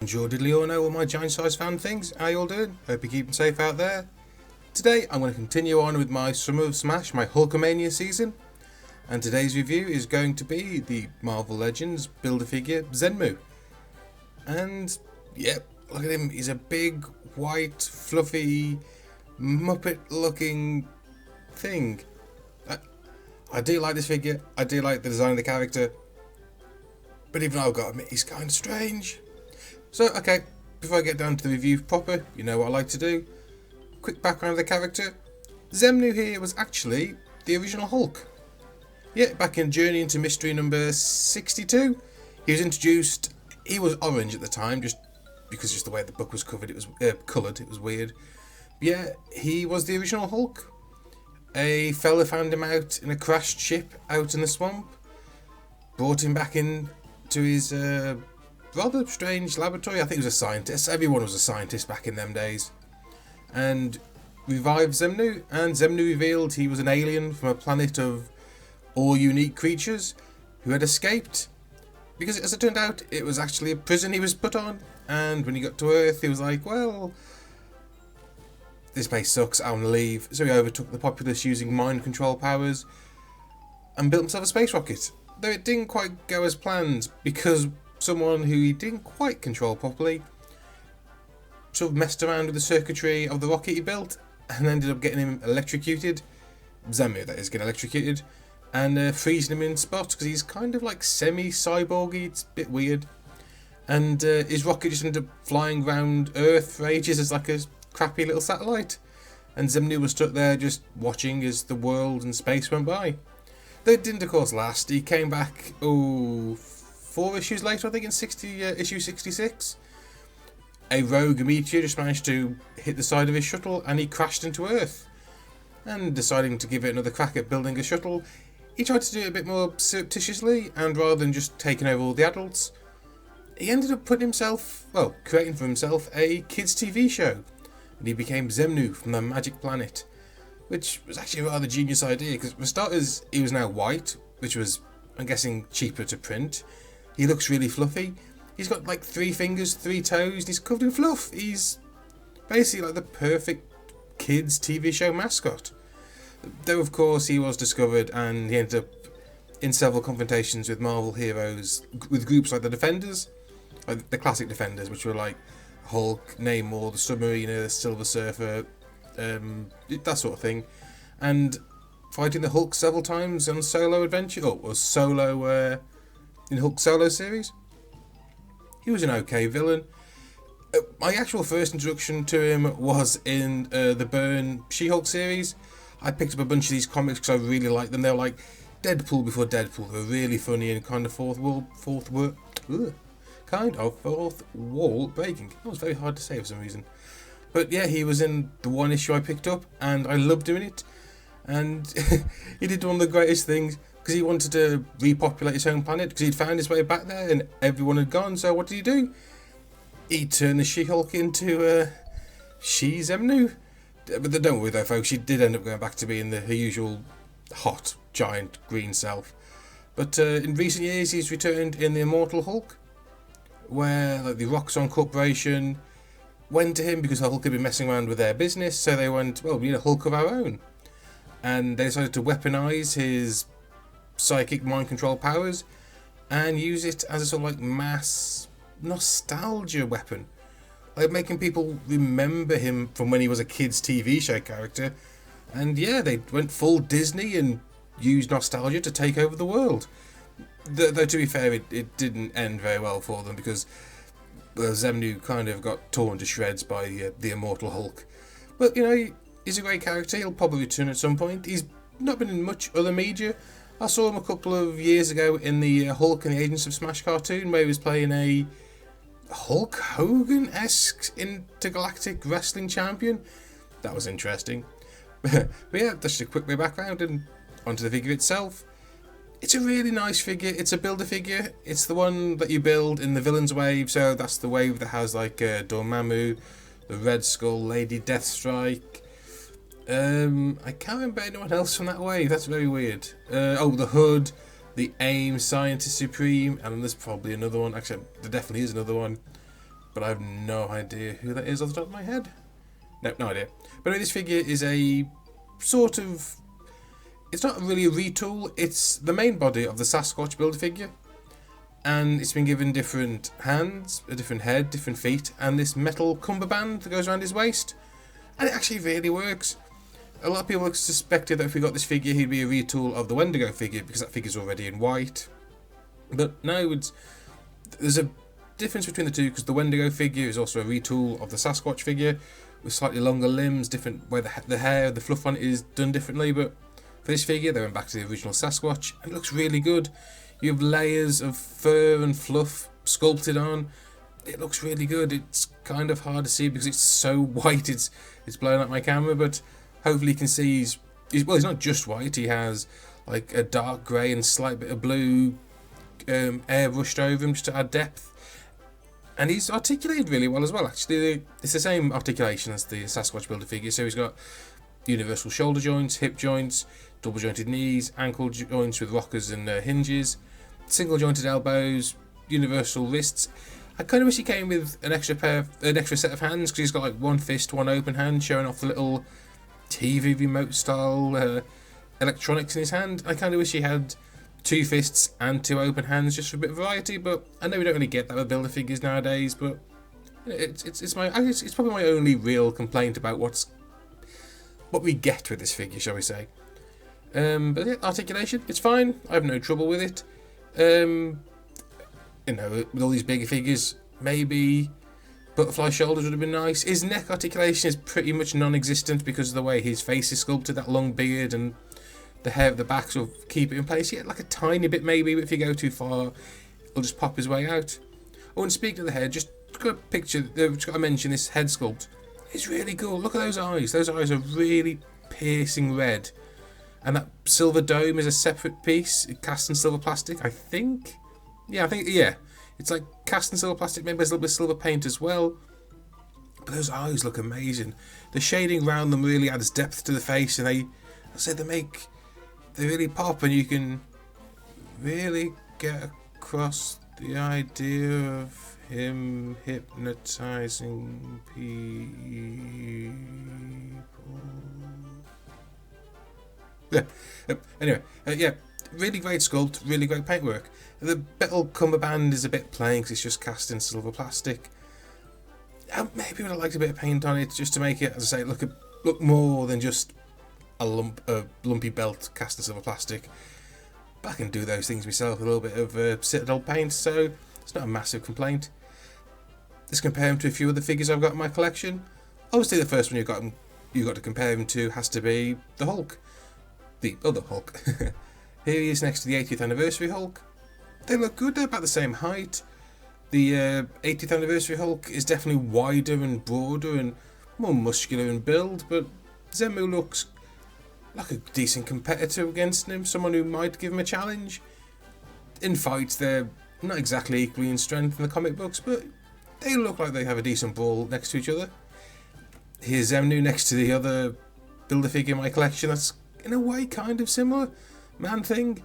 Bonjour diddly all know all my giant size fan things, how you all doing? Hope you're keeping safe out there. Today I'm going to continue on with my Summer of Smash, my HULKAMANIA season, and today's review is going to be the Marvel Legends Build-A-Figure Xemnu. And yep, look at him, he's a big, white, fluffy, Muppet looking thing. I do like this figure, I do like the design of the character, but even I've got to admit he's kind of strange. So, okay, before I get down to the review proper, you know what I like to do. Quick background of the character. Xemnu here was actually the original Hulk. Yeah, back in Journey into Mystery number 62, he was introduced. He was orange at the time, just because the way the book was covered, it was coloured, it was weird. But yeah, he was the original Hulk. A fella found him out in a crashed ship out in the swamp, brought him back in to his rather strange laboratory. I think he was a scientist. Everyone was a scientist back in them days. And revived Xemnu, and Xemnu revealed he was an alien from a planet of all unique creatures who had escaped. Because as it turned out, it was actually a prison he was put on. And when he got to Earth, he was like, well, this place sucks, I want to leave. So he overtook the populace using mind control powers and built himself a space rocket. Though it didn't quite go as planned, because someone who he didn't quite control properly sort of messed around with the circuitry of the rocket he built and ended up getting him electrocuted. Xemnu, that is, getting electrocuted, and freezing him in spots because he's kind of like semi-cyborgy. It's a bit weird. And his rocket just ended up flying around Earth for ages as like a crappy little satellite. And Xemnu was stuck there just watching as the world and space went by. Though it didn't, of course, last. He came back, 4 issues later, I think, in issue 66. A rogue meteor just managed to hit the side of his shuttle and he crashed into Earth. And deciding to give it another crack at building a shuttle, he tried to do it a bit more surreptitiously, and rather than just taking over all the adults, he ended up creating for himself a kids' TV show. And he became Xemnu from the Magic Planet, which was actually a rather genius idea, because for starters, he was now white, which was, I'm guessing, cheaper to print. He looks really fluffy. He's got like 3 fingers, 3 toes, and he's covered in fluff. He's basically like the perfect kids' TV show mascot. Though, of course, he was discovered and he ended up in several confrontations with Marvel heroes, with groups like the Defenders, like the classic Defenders, which were like Hulk, Namor, the Submariner, the Silver Surfer, that sort of thing, and fighting the Hulk several times on solo adventure, or solo in Hulk solo series. He was an okay villain. My actual first introduction to him was in the Byrne She-Hulk series. I picked up a bunch of these comics because I really liked them. They were like Deadpool before Deadpool. They were really funny and kind of fourth wall breaking. That was very hard to say for some reason. But yeah, he was in the one issue I picked up and I loved doing it. And he did one of the greatest things, because he wanted to repopulate his home planet because he'd found his way back there and everyone had gone. So what did he do? He turned the She-Hulk into Xemnu. But don't worry though, folks, she did end up going back to being her usual hot, giant, green self. But in recent years, he's returned in the Immortal Hulk, where like the Roxxon Corporation went to him because Hulk had been messing around with their business, so they went, well, we need a Hulk of our own. And they decided to weaponize his psychic mind control powers and use it as a sort of like mass nostalgia weapon, like making people remember him from when he was a kids' TV show character. And yeah, they went full Disney and used nostalgia to take over the world. Though to be fair, it didn't end very well for them, because Xemnu kind of got torn to shreds by the Immortal Hulk. But you know, he's a great character. He'll probably return at some point. He's not been in much other media. I saw him a couple of years ago in the Hulk and the Agents of Smash cartoon, where he was playing a Hulk Hogan-esque intergalactic wrestling champion. That was interesting. But yeah, that's just a quick bit of background, and onto the figure itself. It's a really nice figure. It's a build-a-figure. It's the one that you build in the Villains wave, so that's the wave that has like Dormammu, the Red Skull, Lady Deathstrike. I can't remember anyone else from that wave. That's very weird. The Hood, the AIM, Scientist Supreme, and there's probably another one. Actually, there definitely is another one. but I have no idea who that is off the top of my head. No idea. But anyway, this figure is a sort of... It's not really a retool, it's the main body of the Sasquatch Build-A-Figure. And it's been given different hands, a different head, different feet, and this metal cummerbund that goes around his waist. And it actually really works. A lot of people suspected that if we got this figure, he'd be a retool of the Wendigo figure, because that figure's already in white. But no, there's a difference between the two, because the Wendigo figure is also a retool of the Sasquatch figure, with slightly longer limbs, different where the hair, the fluff on it is done differently. But for this figure, they went back to the original Sasquatch, and it looks really good. You have layers of fur and fluff sculpted on. It looks really good. It's kind of hard to see because it's so white. It's blowing out my camera, but hopefully you can see he's not just white. He has like a dark grey and slight bit of blue airbrushed over him just to add depth. And he's articulated really well as well, actually. It's the same articulation as the Sasquatch Build-A-Figure. So he's got universal shoulder joints, hip joints, double jointed knees, ankle joints with rockers and hinges, single jointed elbows, universal wrists. I kind of wish he came with an extra set of hands, because he's got like one fist, one open hand, showing off the little TV remote style electronics in his hand. I kind of wish he had two fists and two open hands just for a bit of variety, but I know we don't really get that with Build-A-Figures nowadays. But it's probably my only real complaint about what we get with this figure, shall we say. But yeah, articulation, it's fine. I have no trouble with it. With all these bigger figures, maybe butterfly shoulders would have been nice. His neck articulation is pretty much non-existent because of the way his face is sculpted, that long beard and the hair at the back sort of keep it in place. Yeah, like a tiny bit maybe, but if you go too far, it'll just pop his way out. Oh, and speaking of the head, just got a picture, just got to mention this head sculpt. It's really cool. Look at those eyes. Those eyes are really piercing red. And that silver dome is a separate piece, cast in silver plastic, I think. Yeah, it's like cast in silver plastic, maybe there's a little bit of silver paint as well. But those eyes look amazing. The shading around them really adds depth to the face, and they really pop, and you can really get across the idea of him hypnotizing people. Anyway, really great sculpt, really great paintwork. The metal cummerbund is a bit plain because it's just cast in silver plastic. Maybe would have liked a bit of paint on it just to make it, as I say, look more than just a lumpy belt cast in silver plastic. But I can do those things myself with a little bit of Citadel paint, so it's not a massive complaint. Let's compare him to a few other figures I've got in my collection. Obviously, the first one you've got to compare him to has to be the Hulk. The other Hulk. Here he is next to the 80th anniversary Hulk. They look good, they're about the same height. The 80th anniversary Hulk is definitely wider and broader and more muscular in build, but Xemnu looks like a decent competitor against him, someone who might give him a challenge. In fights, they're not exactly equally in strength in the comic books, but they look like they have a decent brawl next to each other. Here's Xemnu next to the other Build-A-Figure in my collection that's in a way kind of similar. Man-Thing.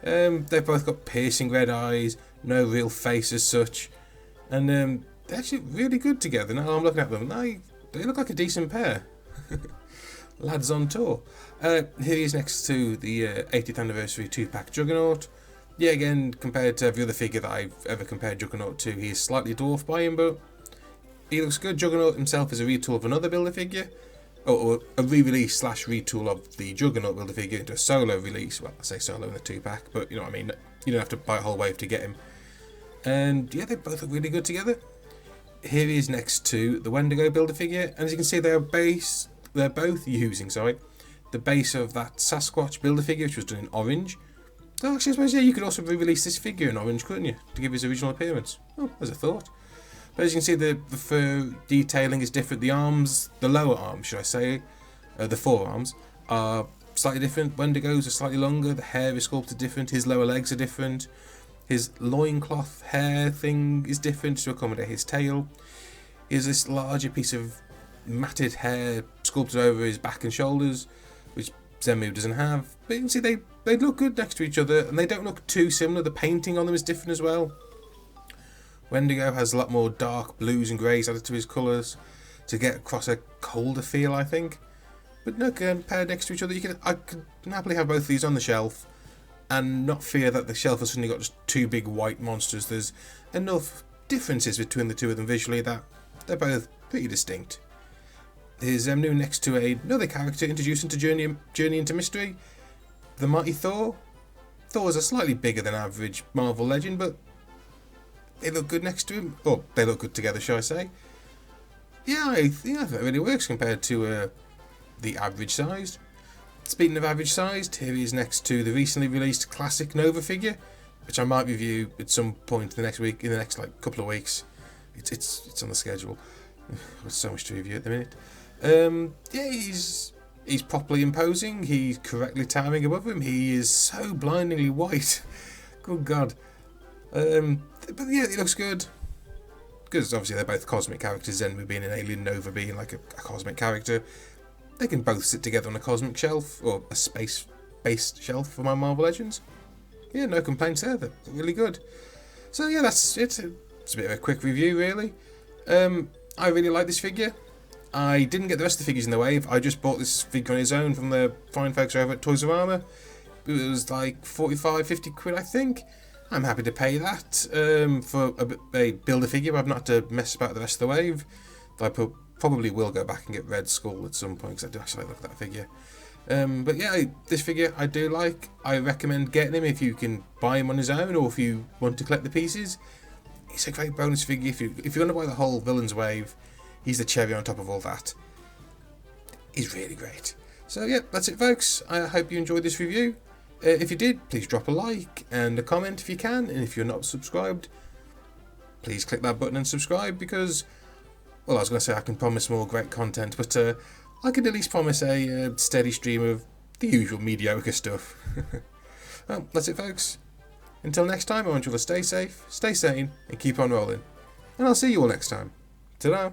They've both got piercing red eyes, no real face as such, and they're actually really good together. Now I'm looking at them, they look like a decent pair. Lads on tour. Here he is next to the 80th anniversary 2-pack Juggernaut. Yeah, again, compared to every other figure that I've ever compared Juggernaut to, he is slightly dwarfed by him, but he looks good. Juggernaut himself is a retool of another Build-A-Figure, or a re-release / retool of the Juggernaut Build-A-Figure into a solo release. Well, I say solo in the 2-pack, but you know what I mean. You don't have to buy a whole wave to get him. And yeah, they both look really good together. Here he is next to the Wendigo Build-A-Figure, and as you can see, they're both using the base of that Sasquatch Build-A-Figure, which was done in orange. So actually, I suppose, yeah, you could also re-release this figure in orange, couldn't you, to give his original appearance? Oh, there's a thought. But as you can see, the fur detailing is different. The arms, the lower arms, should I say, the forearms, are slightly different. Wendigo's are slightly longer. The hair is sculpted different. His lower legs are different. His loincloth hair thing is different to accommodate his tail. He has this larger piece of matted hair sculpted over his back and shoulders, which Xemnu doesn't have. But you can see they look good next to each other, and they don't look too similar. The painting on them is different as well. Wendigo has a lot more dark blues and greys added to his colours to get across a colder feel, I think. But no, compared next to each other, I could happily have both of these on the shelf and not fear that the shelf has suddenly got just two big white monsters. There's enough differences between the two of them visually that they're both pretty distinct. Here's Xemnu next to another character introduced into Journey into Mystery, the Mighty Thor. Thor's a slightly bigger than average Marvel legend, but they look good next to him. Or they look good together, shall I say. Yeah, I think it really works compared to the average sized. Speaking of average sized, here he is next to the recently released classic Nova figure, which I might review at some point in the next couple of weeks. It's on the schedule. There's so much to review at the minute. Yeah, he's properly imposing. He's correctly towering above him. He is so blindingly white. Good God. But yeah, he looks good. Because obviously they're both cosmic characters. Xemnu being an alien, Nova being like a cosmic character. They can both sit together on a cosmic shelf or a space-based shelf for my Marvel Legends. Yeah, no complaints there. They're really good. So yeah, that's it. It's a bit of a quick review, really. I really like this figure. I didn't get the rest of the figures in the wave. I just bought this figure on its own from the fine folks over at Toys-R-Us. It was like 45-50 quid, I think. I'm happy to pay that for a builder figure, but I've not had to mess about the rest of the wave. I probably will go back and get Red Skull at some point, because I do actually like that figure. But yeah, this figure I do like. I recommend getting him if you can buy him on his own, or if you want to collect the pieces. It's a great bonus figure. If you're going to buy the whole Villains wave, he's the cherry on top of all that. He's really great. So yeah, that's it, folks. I hope you enjoyed this review. If you did, please drop a like and a comment if you can. And if you're not subscribed, please click that button and subscribe, because, well, I was going to say I can promise more great content, but I could at least promise a steady stream of the usual mediocre stuff. Well, that's it, folks. Until next time, I want you all to stay safe, stay sane, and keep on rolling. And I'll see you all next time. Ta-da!